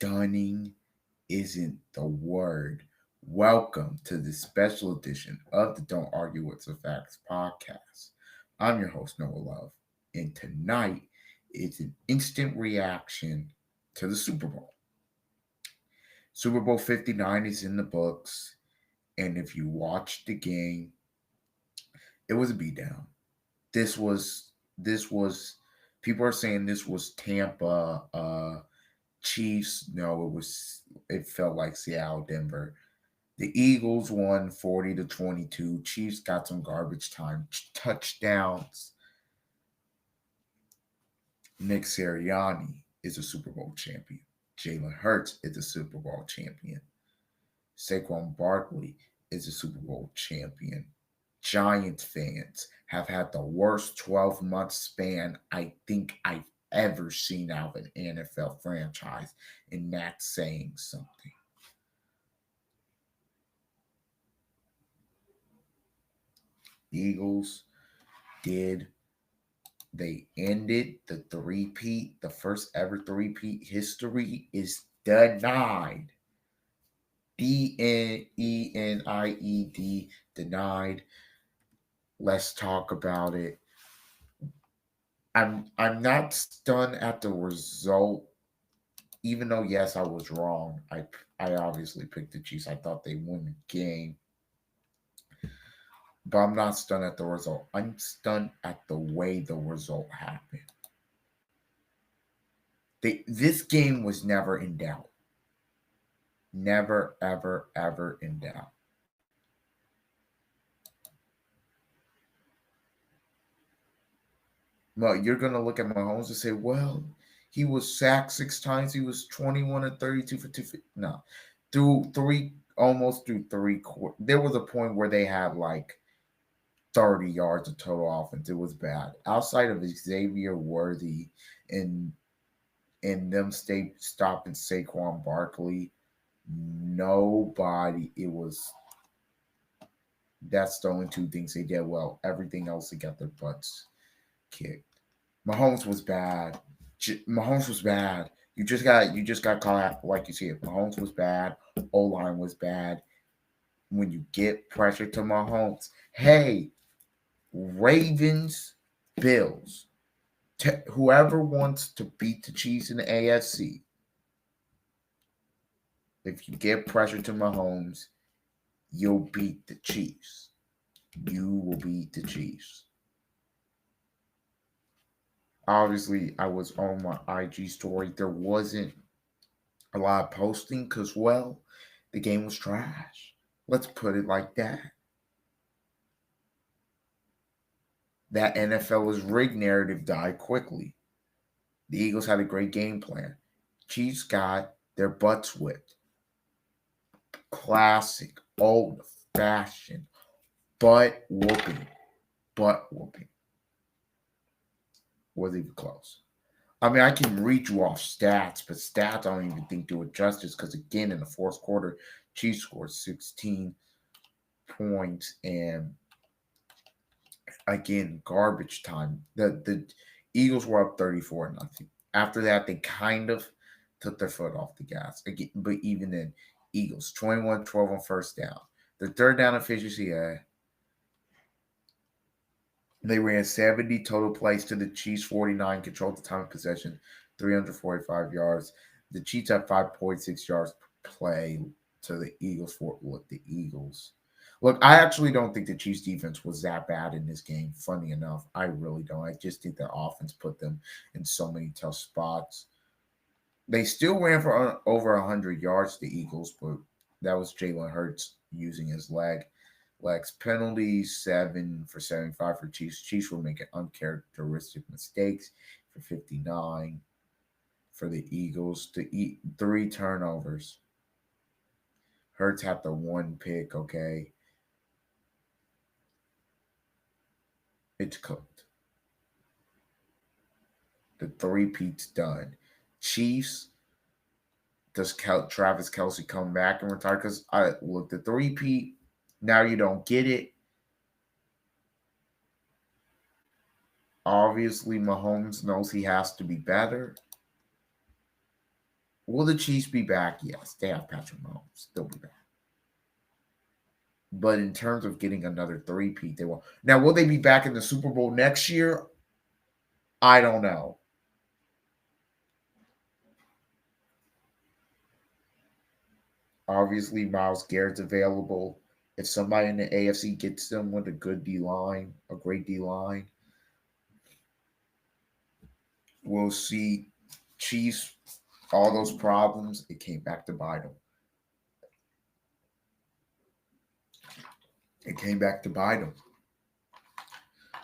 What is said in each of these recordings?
stunning isn't the word. Welcome to this special edition of the Don't Argue What's the Facts podcast. I'm your host, Noah Love, and tonight is an instant reaction to the Super Bowl. Super Bowl 59 is in the books, and if you watched the game, it was a beatdown. This was people are saying this was Tampa Chiefs. No, it felt like Seattle Denver. The Eagles won 40-22. Chiefs got some garbage time touchdowns. Nick Sirianni is a Super Bowl champion. Jalen Hurts is a Super Bowl champion. Saquon Barkley is a Super Bowl champion. Giants fans have had the worst 12-month span I think I've ever seen out of an NFL franchise, and that's saying something. Eagles did. They ended the three-peat. The first ever three-peat history is denied. Denied. Denied. Let's talk about it. I'm not stunned at the result, even though yes, I was wrong. I obviously picked the Chiefs. I thought they won the game. But I'm not stunned at the result. I'm stunned at the way the result happened. This game was never in doubt. Never, ever, ever in doubt. Well, you're going to look at Mahomes and say, well, he was sacked 6 times. He was 21 and 32 for 250. No. Almost through three quarters. There was a point where they had like 30 yards of total offense. It was bad. Outside of Xavier Worthy and them stopping Saquon Barkley, nobody. That's the only two things they did well. Everything else, they got their butts kicked. Mahomes was bad. Mahomes was bad. You just got caught out like you see it. Mahomes was bad. O line was bad. When you get pressure to Mahomes, hey, Ravens, Bills, whoever wants to beat the Chiefs in the AFC, if you get pressure to Mahomes, you'll beat the Chiefs. You will beat the Chiefs. Obviously, I was on my IG story. There wasn't a lot of posting because, well, the game was trash. Let's put it like that. That NFL was rigged narrative died quickly. The Eagles had a great game plan. Chiefs got their butts whipped. Classic, old fashioned butt whooping. Butt whooping. Was even close. I mean, I can read you off stats, but stats I don't even think do it justice because, again, in the fourth quarter, Chiefs scored 16 points and, again, garbage time. The Eagles were up 34-0. After that, they kind of took their foot off the gas. Again, but even then, Eagles 21-12 on first down. The third down efficiency, they ran 70 total plays to the Chiefs, 49, controlled the time of possession, 345 yards. The Chiefs had 5.6 yards per play to the Eagles for the Eagles. Look, I actually don't think the Chiefs defense was that bad in this game. Funny enough, I really don't. I just think their offense put them in so many tough spots. They still ran for over 100 yards, the Eagles, but that was Jalen Hurts using his legs. Penalties 7 for 75 for Chiefs. Chiefs were making uncharacteristic mistakes for 59 for the Eagles. Three turnovers. Hurts had the one pick, okay. It's cooked. The three-peat's done. Chiefs, does Travis Kelce come back and retire? Because I look, the three-peat, now you don't get it. Obviously, Mahomes knows he has to be better. Will the Chiefs be back? Yes, they have Patrick Mahomes. They'll be back. But in terms of getting another three-peat, they will. Now, will they be back in the Super Bowl next year? I don't know. Obviously, Miles Garrett's available. If somebody in the AFC gets them with a good D line, a great D line, we'll see. Chiefs, all those problems, it came back to bite them. It came back to bite them.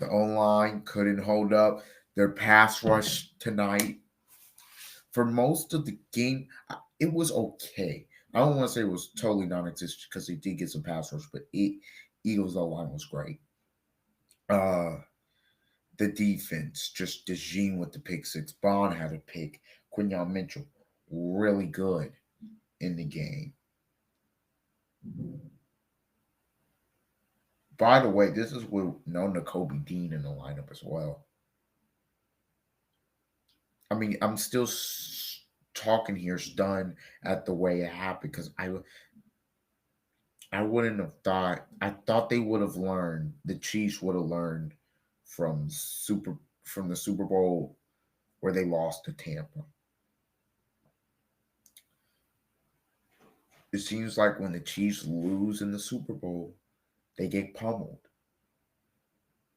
The O line couldn't hold up. Their pass rush tonight, for most of the game, it was okay. I don't want to say it was totally non-existent because they did get some pass rush, but Eagles O line was great. Uh, the defense, just DeJean with the pick six. Bond had a pick. Quinyon Mitchell, really good in the game. By the way, this is with no Nakobe Dean in the lineup as well. I mean, I'm still talking here, stunned at the way it happened because I wouldn't have thought. I thought they would have learned. The Chiefs would have learned from the Super Bowl where they lost to Tampa. It seems like when the Chiefs lose in the Super Bowl, they get pummeled,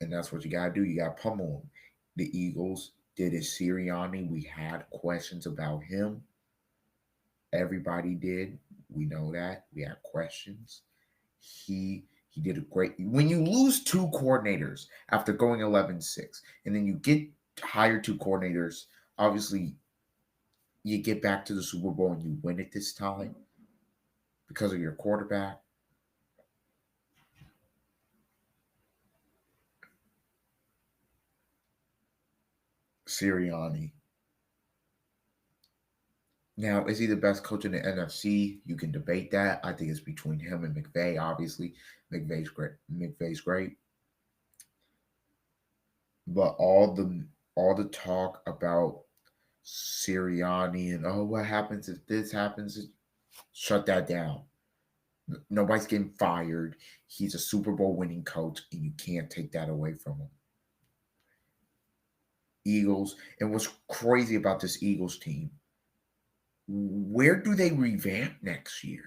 and that's what you gotta do. You gotta pummel them. The Eagles did it. Sirianni. We had questions about him. Everybody did. We know that. We had questions. He did a great. When you lose two coordinators after going 11-6, and then you get hire two coordinators, obviously you get back to the Super Bowl and you win it this time because of your quarterback. Sirianni. Now, is he the best coach in the NFC? You can debate that. I think it's between him and McVay. Obviously, McVay's great. McVay's great. But all the talk about Sirianni and what happens if this happens, shut that down. Nobody's getting fired. He's a Super Bowl winning coach, and you can't take that away from him. Eagles, and what's crazy about this Eagles team? Where do they revamp next year?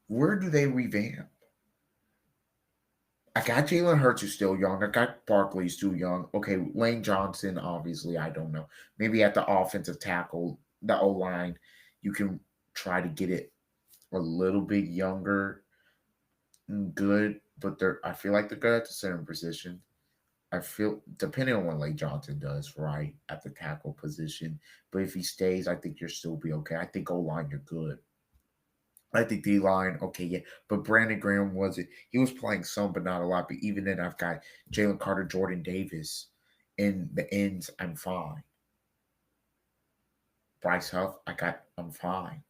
Where do they revamp? I got Jalen Hurts who's still young. I got Barkley's too young. Okay, Lane Johnson, obviously, I don't know. Maybe at the offensive tackle, the O line, you can try to get it a little bit younger and good, but I feel like they're good at the center position. I feel depending on what Lane Johnson does, right, at the tackle position. But if he stays, I think you'll still be okay. I think O line, you're good. I think D line, okay, yeah. But Brandon Graham wasn't. He was playing some, but not a lot. But even then, I've got Jalen Carter, Jordan Davis in the ends. I'm fine. Bryce Huff, I'm fine.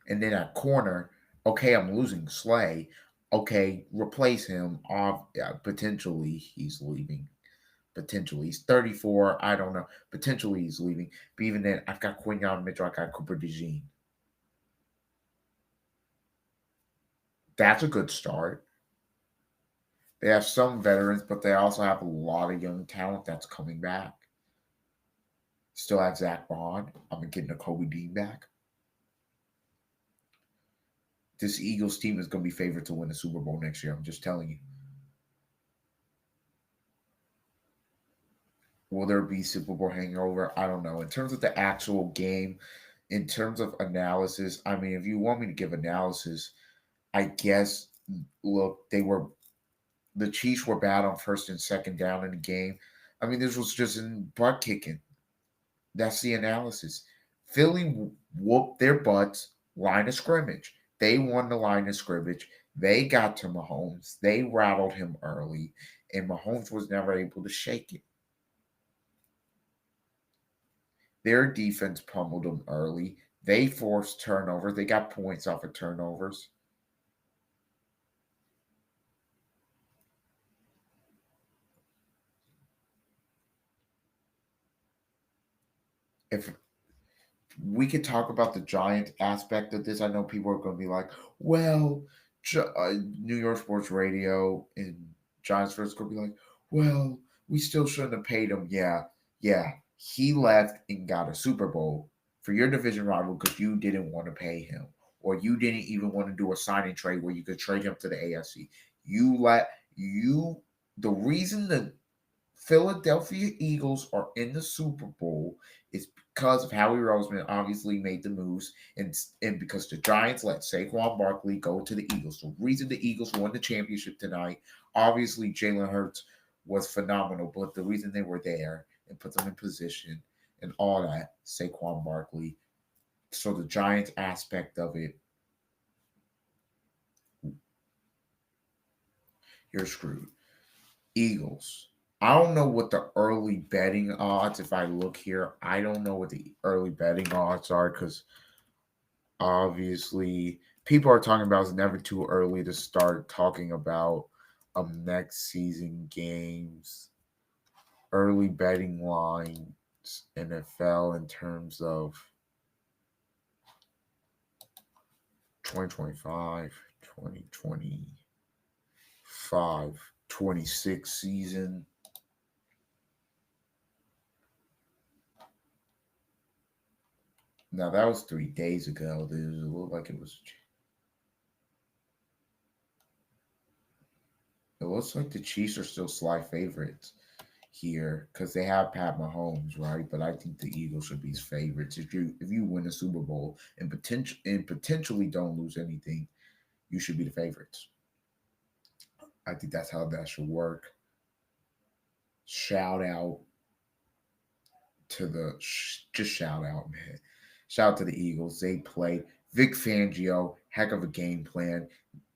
And then at corner, okay, I'm losing Slay. Okay, replace him. Off, yeah, potentially he's leaving. Potentially he's 34. I don't know. Potentially he's leaving. But even then, I've got Quinyon Mitchell. I got Cooper DeJean. That's a good start. They have some veterans, but they also have a lot of young talent that's coming back. Still have Zach Bond. I'm getting a Kobe Dean back. This Eagles team is going to be favored to win the Super Bowl next year. I'm just telling you. Will there be Super Bowl hangover? I don't know. In terms of the actual game, in terms of analysis, I mean, if you want me to give analysis, I guess, look, the Chiefs were bad on first and second down in the game. I mean, this was just in butt kicking. That's the analysis. Philly whooped their butts, line of scrimmage. They won the line of scrimmage. They got to Mahomes. They rattled him early, and Mahomes was never able to shake it. Their defense pummeled them early. They forced turnovers. They got points off of turnovers. if we could talk about the Giant aspect of this, I know people are going to be like, well, New York Sports Radio and Giants fans going to be like, well, we still shouldn't have paid him. Yeah, yeah. He left and got a Super Bowl for your division rival because you didn't want to pay him, or you didn't even want to do a signing trade where you could trade him to the AFC. You let you the reason the Philadelphia Eagles are in the Super Bowl is because of Howie Roseman obviously made the moves and because the Giants let Saquon Barkley go to the Eagles. The reason the Eagles won the championship tonight, obviously Jalen Hurts was phenomenal, but the reason they were there and put them in position and all that, Saquon Barkley. So the Giants aspect of it, you're screwed. Eagles. I don't know what the early betting odds. If I look here, I don't know what the early betting odds are because obviously people are talking about it's never too early to start talking about next season games, early betting lines, NFL in terms of 2025, 2025, 26 season. Now that was 3 days ago. It looked like it was. It looks like the Chiefs are still slight favorites here because they have Pat Mahomes, right? But I think the Eagles should be favorites. If you win a Super Bowl and potentially don't lose anything, you should be the favorites. I think that's how that should work. Shout out to just shout out, man. Shout out to the Eagles. They played Vic Fangio, heck of a game plan.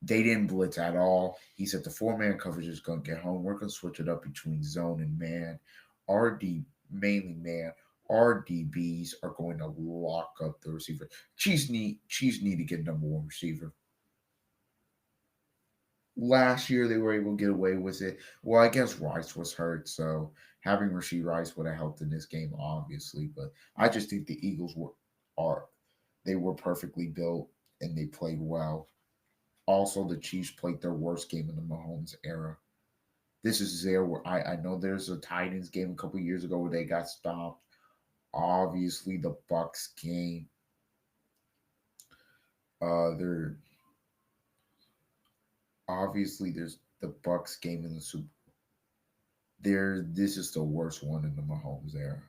They didn't blitz at all. He said the four-man coverage is going to get home. We're going to switch it up between zone and man. RD, mainly man. Our DBs are going to lock up the receiver. Chiefs need to get number one receiver. Last year they were able to get away with it. Well, I guess Rice was hurt, so having Rasheed Rice would have helped in this game, obviously. But I just think the Eagles are they were perfectly built and they played well. Also, the Chiefs played their worst game in the Mahomes era. This is there where I know there's a Titans game a couple years ago where they got stopped. Obviously, the Bucks game. There obviously there's the Bucks game in the Super. This is the worst one in the Mahomes era.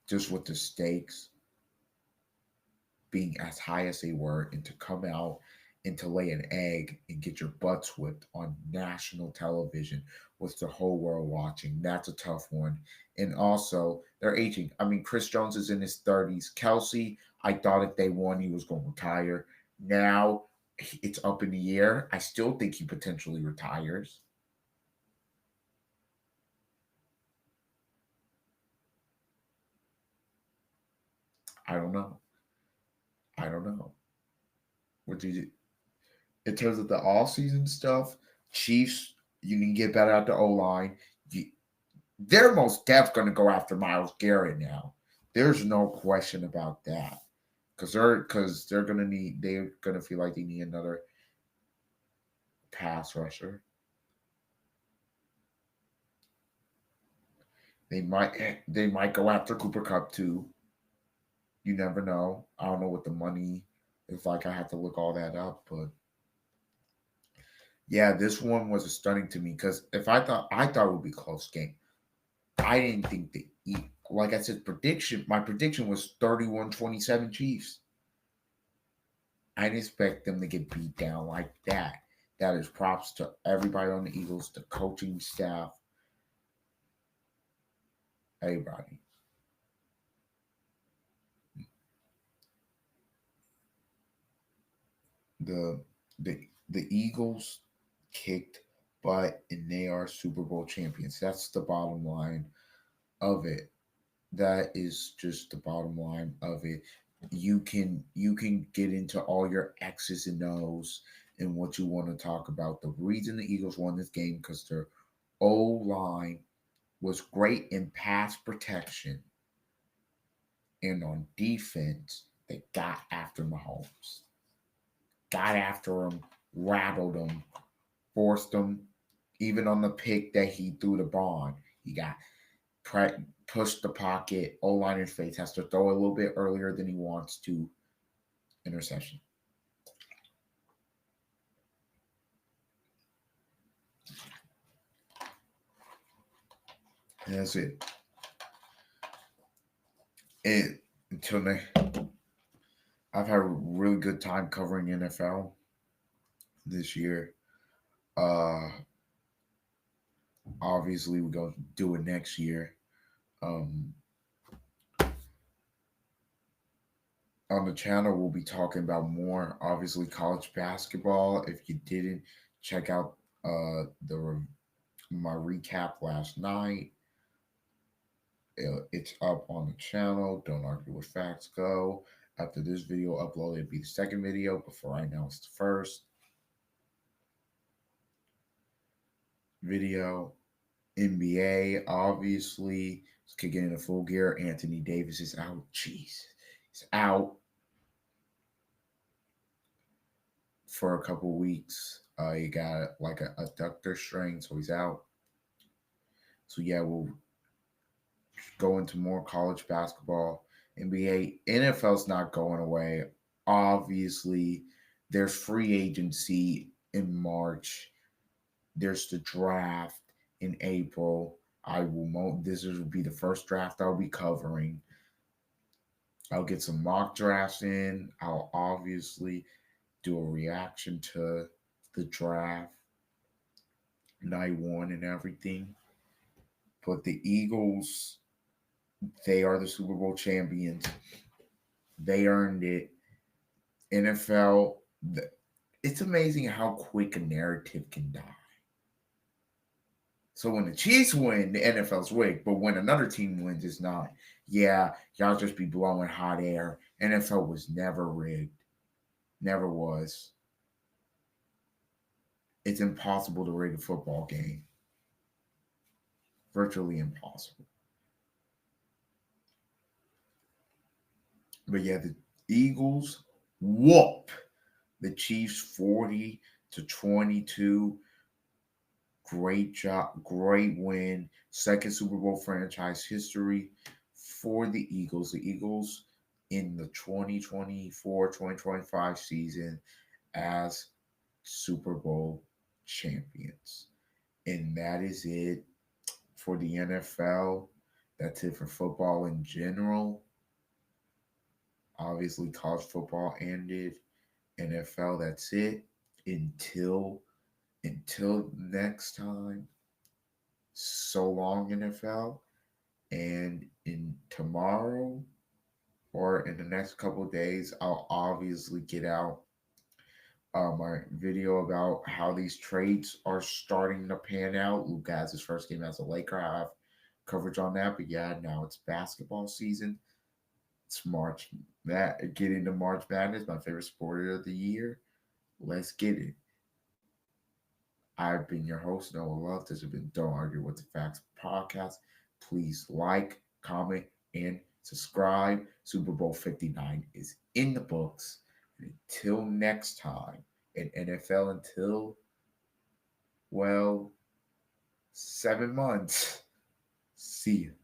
Just with the stakes being as high as they were, and to come out and to lay an egg and get your butts whipped on national television with the whole world watching. That's a tough one. And also, they're aging. I mean, Chris Jones is in his 30s. Kelsey, I thought if they won, he was going to retire. Now it's up in the air. I still think he potentially retires. I don't know. I don't know. What do you in terms of the all season stuff? Chiefs, you can get better at the O line. They're most def going to go after Miles Garrett now. There's no question about that because they're gonna feel like they need another pass rusher. They might go after Cooper Cup too. You never know. I don't know what the money is like. I have to look all that up, but yeah, this one was stunning to me because if I thought it would be a close game. I didn't think like I said, my prediction was 31-27 Chiefs. I didn't expect them to get beat down like that. That is props to everybody on the Eagles, the coaching staff, everybody. The the the Eagles kicked butt and they are Super Bowl champions. That's the bottom line of it. That is just the bottom line of it. You can get into all your X's and O's and what you want to talk about. The reason the Eagles won this game because their O line was great in pass protection and on defense. They got after Mahomes, got after him, rattled him, forced him. Even on the pick that he threw the ball on, he got pushed the pocket. O-liner's face has to throw a little bit earlier than he wants to. Interception. And that's it. And until next, I've had a really good time covering NFL this year. Obviously, we're going to do it next year. On the channel, we'll be talking about more, obviously, college basketball. If you didn't check out my recap last night, it's up on the channel. Don't argue with facts. Go. After this video uploaded, it'll be the second video, but for right now, it's the first video. NBA, obviously, is kicking into full gear. Anthony Davis is out. Jeez. He's out for a couple weeks. He got like a adductor strain, so he's out. So yeah, we'll go into more college basketball, NBA. NFL's not going away. Obviously, there's free agency in March. There's the draft in April. This will be the first draft I'll be covering. I'll get some mock drafts in. I'll obviously do a reaction to the draft, night one, and everything. But the Eagles, they are the Super Bowl champions. They earned it. NFL, it's amazing how quick a narrative can die. So when the Chiefs win, the NFL's rigged. But when another team wins, it's not. Yeah, y'all just be blowing hot air. NFL was never rigged. Never was. It's impossible to rig a football game. Virtually impossible. But yeah, the Eagles whoop the Chiefs 40-22. Great job, great win. Second Super Bowl franchise history for the Eagles. The Eagles in the 2024-2025 season as Super Bowl champions. And that is it for the NFL. That's it for football in general. Obviously, college football ended. NFL, that's it. Until next time. So long, NFL. And in tomorrow or in the next couple of days, I'll obviously get out my video about how these trades are starting to pan out. Luke has his first game as a Laker. I have coverage on that. But yeah, now it's basketball season. It's March. Get into March Madness, my favorite sport of the year. Let's get it. I've been your host, Noah Love. This has been Don't Argue with the Facts podcast. Please like, comment, and subscribe. Super Bowl 59 is in the books. Until next time, in NFL, until, well, 7 months. See you.